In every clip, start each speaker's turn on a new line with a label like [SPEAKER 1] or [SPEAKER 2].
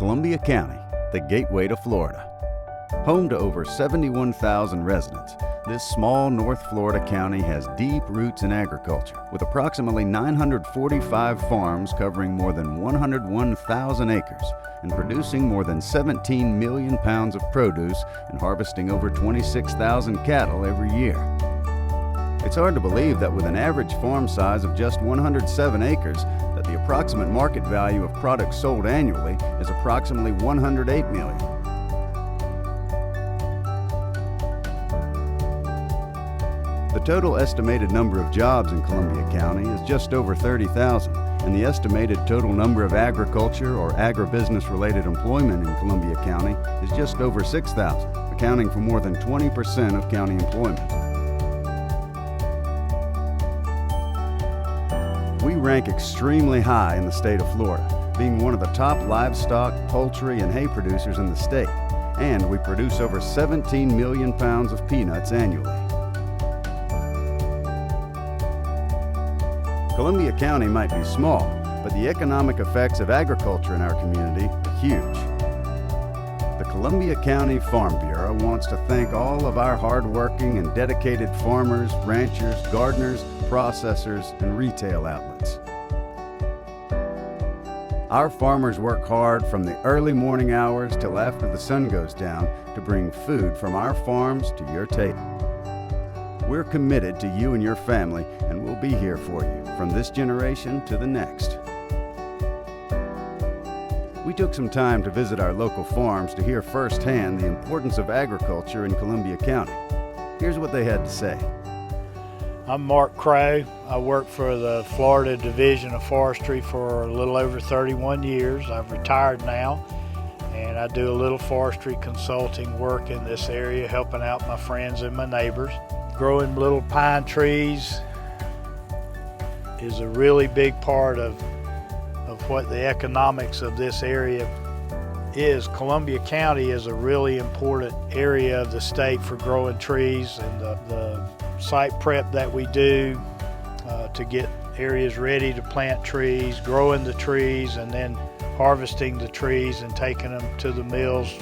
[SPEAKER 1] Columbia County, the gateway to Florida. Home to over 71,000 residents, this small North Florida county has deep roots in agriculture, with approximately 945 farms covering more than 101,000 acres and producing more than 17 million pounds of produce and harvesting over 26,000 cattle every year. It's hard to believe that with an average farm size of just 107 acres, that the approximate market value of products sold annually is approximately $108 million. The total estimated number of jobs in Columbia County is just over 30,000, and the estimated total number of agriculture or agribusiness-related employment in Columbia County is just over 6,000, accounting for more than 20% of county employment. We rank extremely high in the state of Florida, being one of the top livestock, poultry, and hay producers in the state, and we produce over 17 million pounds of peanuts annually. Columbia County might be small, but the economic effects of agriculture in our community are huge. The Columbia County Farm Bureau wants to thank all of our hardworking and dedicated farmers, ranchers, gardeners, processors, and retail outlets. Our farmers work hard from the early morning hours till after the sun goes down to bring food from our farms to your table. We're committed to you and your family, and we'll be here for you from this generation to the next. We took some time to visit our local farms to hear firsthand the importance of agriculture in Columbia County. Here's what they had to say.
[SPEAKER 2] I'm Mark Crow. I work for the Florida Division of Forestry for a little over 31 years. I've retired now, and I do a little forestry consulting work in this area, helping out my friends and my neighbors. Growing little pine trees is a really big part of what the economics of this area is. Columbia County is a really important area of the state for growing trees, and the site prep that we do to get areas ready to plant trees, growing the trees, and then harvesting the trees and taking them to the mills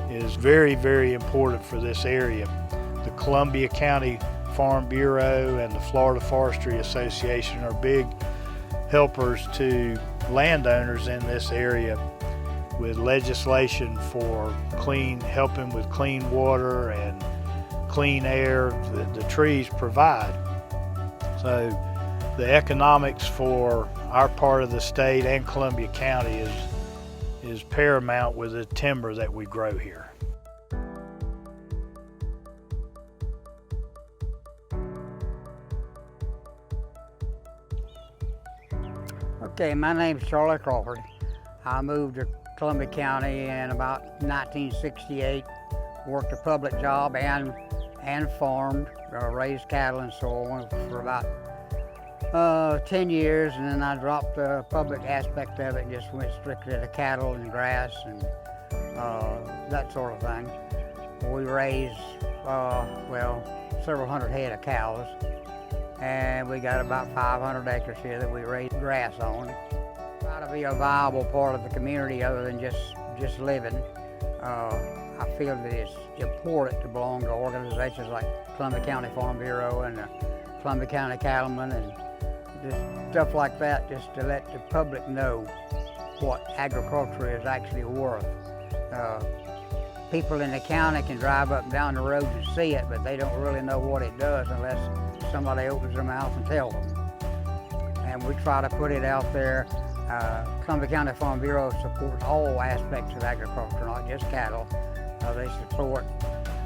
[SPEAKER 2] is very, very important for this area. The Columbia County Farm Bureau and the Florida Forestry Association are big helpers to landowners in this area with legislation for helping with clean water and clean air that the trees provide. So the economics for our part of the state and Columbia County is paramount with the timber that we grow here.
[SPEAKER 3] Okay, my name's Charlie Crawford. I moved to Columbia County in about 1968, worked a public job and farmed, raised cattle and so on for about 10 years, and then I dropped the public aspect of it and just went strictly to cattle and grass and that sort of thing. We raised, several hundred head of cows, and we got about 500 acres here that we raise grass on. Try to be a viable part of the community other than just living. I feel that it's important to belong to organizations like Columbia County Farm Bureau and the Columbia County Cattlemen and just stuff like that, just to let the public know what agriculture is actually worth. People in the county can drive up and down the road and see it, but they don't really know what it does unless somebody opens their mouth and tells them. And we try to put it out there. Columbia County Farm Bureau supports all aspects of agriculture, not just cattle. They support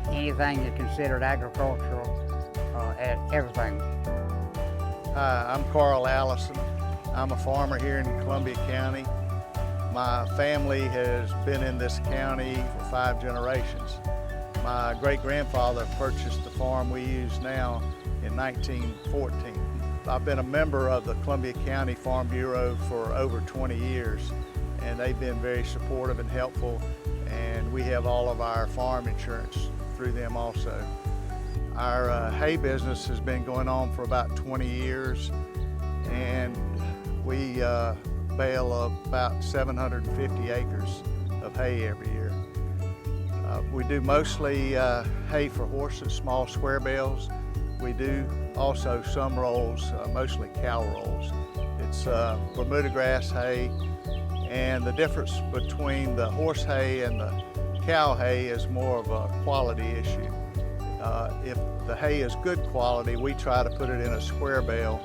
[SPEAKER 3] anything that's considered agricultural, everything.
[SPEAKER 4] Hi, I'm Carl Allison. I'm a farmer here in Columbia County. My family has been in this county for 5 generations. My great-grandfather purchased the farm we use now in 1914. I've been a member of the Columbia County Farm Bureau for over 20 years, and they've been very supportive and helpful, and we have all of our farm insurance through them also. Our hay business has been going on for about 20 years, and we bale of about 750 acres of hay every year. We do mostly hay for horses, small square bales. We do also some rolls, mostly cow rolls. It's Bermuda grass hay, and the difference between the horse hay and the cow hay is more of a quality issue. If the hay is good quality, we try to put it in a square bale,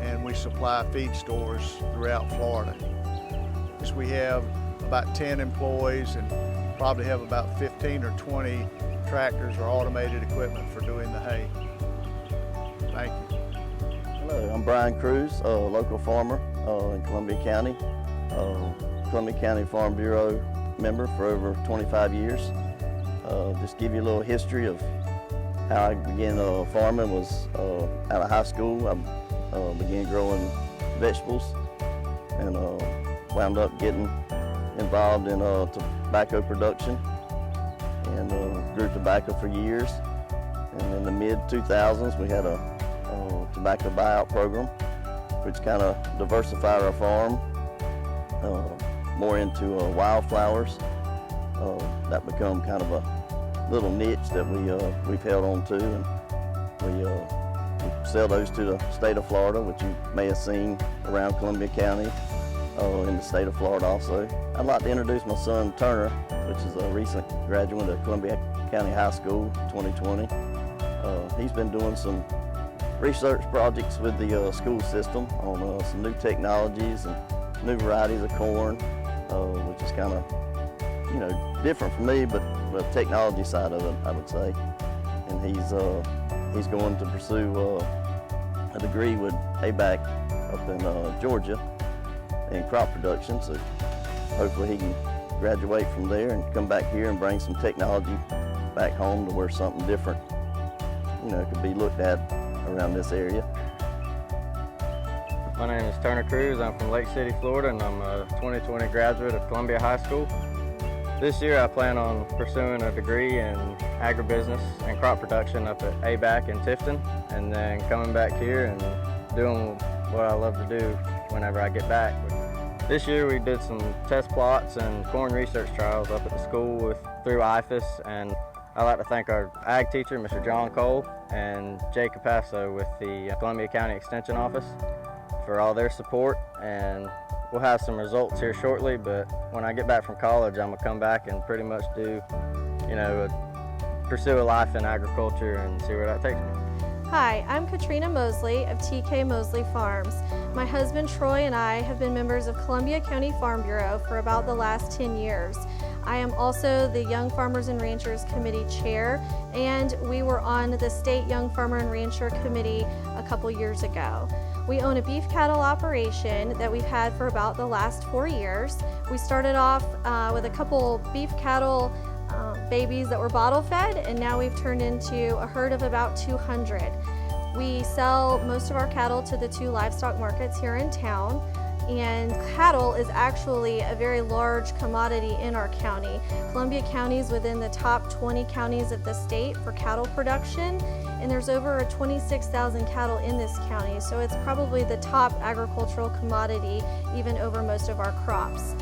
[SPEAKER 4] and we supply feed stores throughout Florida. We have about 10 employees and probably have about 15 or 20 tractors or automated equipment for doing the hay. Thank you.
[SPEAKER 5] Hello, I'm Brian Cruz, a local farmer in Columbia County. Columbia County Farm Bureau member for over 25 years. Just give you a little history of how I began farming. Was out of high school. I began growing vegetables and wound up getting involved in tobacco production and grew tobacco for years. And in the mid-2000s, we had a tobacco buyout program, which kind of diversified our farm more into wildflowers. That become kind of a little niche that we've held on to, and we sell those to the state of Florida, which you may have seen around Columbia County, in the state of Florida also. I'd like to introduce my son Turner, which is a recent graduate of Columbia County High School 2020. He's been doing some research projects with the school system on some new technologies and new varieties of corn, which is kind of, different for me, but the technology side of it, I would say. And he's going to pursue a degree with ABAC up in Georgia in crop production. So hopefully he can graduate from there and come back here and bring some technology back home to where something different, could be looked at around this area.
[SPEAKER 6] My name is Turner Cruz. I'm from Lake City, Florida, and I'm a 2020 graduate of Columbia High School. This year I plan on pursuing a degree in agribusiness and crop production up at ABAC in Tifton, and then coming back here and doing what I love to do whenever I get back. This year we did some test plots and corn research trials up at the school through IFAS, and I'd like to thank our ag teacher, Mr. John Cole, and Jay Capasso with the Columbia County Extension Office for all their support. And we'll have some results here shortly, but when I get back from college, I'm gonna come back and pretty much do, pursue a life in agriculture and see where that takes me.
[SPEAKER 7] Hi, I'm Katrina Mosley of TK Mosley Farms. My husband Troy and I have been members of Columbia County Farm Bureau for about the last 10 years. I am also the Young Farmers and Ranchers Committee Chair, and we were on the State Young Farmer and Rancher Committee a couple years ago. We own a beef cattle operation that we've had for about the last 4 years. We started off with a couple beef cattle babies that were bottle fed, and now we've turned into a herd of about 200. We sell most of our cattle to the 2 livestock markets here in town, and cattle is actually a very large commodity in our county. Columbia County is within the top 20 counties of the state for cattle production, and there's over 26,000 cattle in this county, so it's probably the top agricultural commodity, even over most of our crops.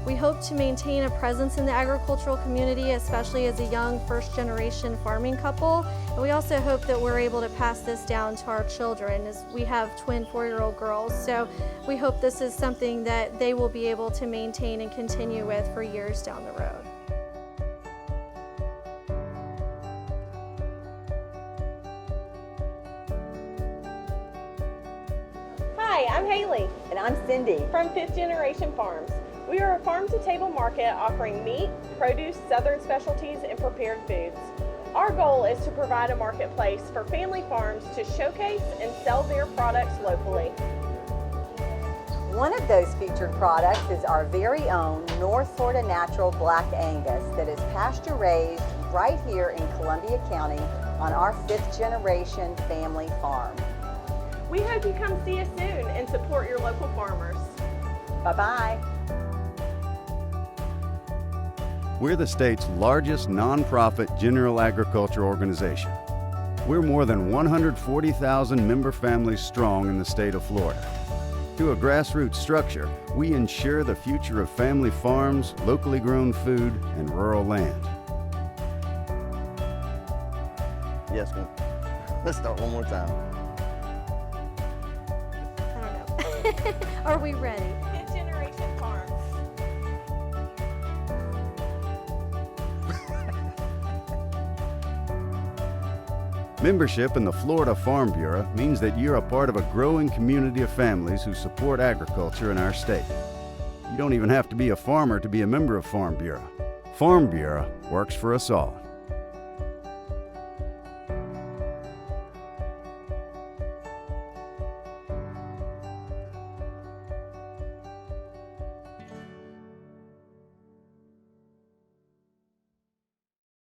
[SPEAKER 7] We hope to maintain a presence in the agricultural community, especially as a young first-generation farming couple. And we also hope that we're able to pass this down to our children, as we have twin 4-year-old girls. So we hope this is something that they will be able to maintain and continue with for years down the road.
[SPEAKER 8] Hi, I'm Haley.
[SPEAKER 9] And I'm Cindy
[SPEAKER 8] From 5th Generation Farms. We are a farm-to-table market offering meat, produce, southern specialties, and prepared foods. Our goal is to provide a marketplace for family farms to showcase and sell their products locally.
[SPEAKER 9] One of those featured products is our very own North Florida Natural Black Angus that is pasture-raised right here in Columbia County on our 5th generation family farm.
[SPEAKER 8] We hope you come see us soon and support your local farmers.
[SPEAKER 9] Bye-bye.
[SPEAKER 1] We're the state's largest nonprofit general agriculture organization. We're more than 140,000 member families strong in the state of Florida. Through a grassroots structure, we ensure the future of family farms, locally grown food, and rural land.
[SPEAKER 5] Yes, ma'am. Let's start one more time.
[SPEAKER 7] I don't know. Are we ready?
[SPEAKER 8] 10th Generation Farms.
[SPEAKER 1] Membership in the Florida Farm Bureau means that you're a part of a growing community of families who support agriculture in our state. You don't even have to be a farmer to be a member of Farm Bureau. Farm Bureau works for us all.